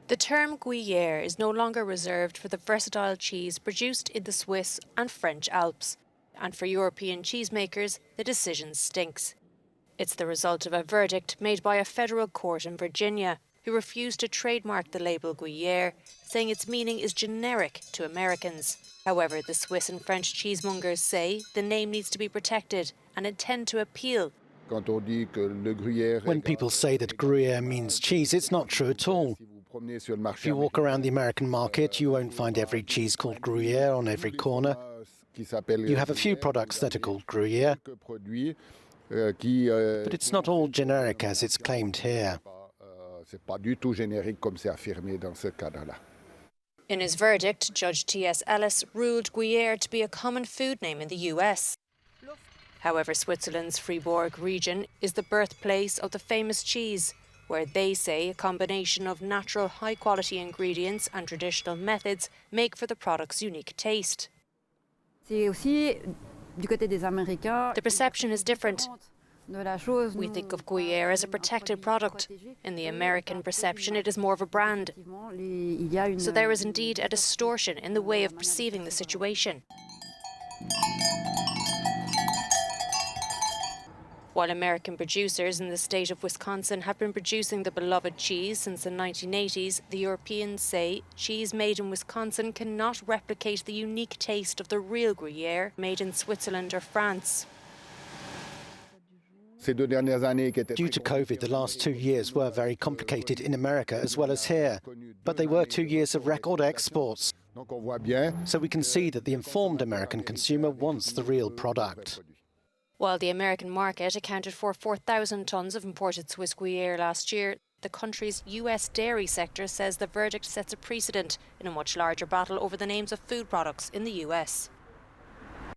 The term Gruyere is no longer reserved for the versatile cheese produced in the Swiss and French Alps. And for European cheesemakers, the decision stinks. It's the result of a verdict made by a federal court in Virginia, who refused to trademark the label Gruyere, saying its meaning is generic to Americans. However, the Swiss and French cheesemongers say the name needs to be protected and intend to appeal. When people say that Gruyere means cheese, it's not true at all. If you walk around the American market, you won't find every cheese called Gruyere on every corner. You have a few products that are called Gruyere, but it's not all generic as it's claimed here. In his verdict, Judge T.S. Ellis ruled Gruyere to be a common food name in the US. However, Switzerland's Fribourg region is the birthplace of the famous cheese, where they say a combination of natural high-quality ingredients and traditional methods make for the product's unique taste. The perception is different. We think of Gruyere as a protected product. In the American perception, it is more of a brand. So there is indeed a distortion in the way of perceiving the situation. While American producers in the state of Wisconsin have been producing the beloved cheese since the 1980s, the Europeans say cheese made in Wisconsin cannot replicate the unique taste of the real Gruyere made in Switzerland or France. Due to COVID, the last 2 years were very complicated in America as well as here, but they were 2 years of record exports. So we can see that the informed American consumer wants the real product. While the American market accounted for 4,000 tonnes of imported Swiss Gruyere last year, the country's US dairy sector says the verdict sets a precedent in a much larger battle over the names of food products in the US.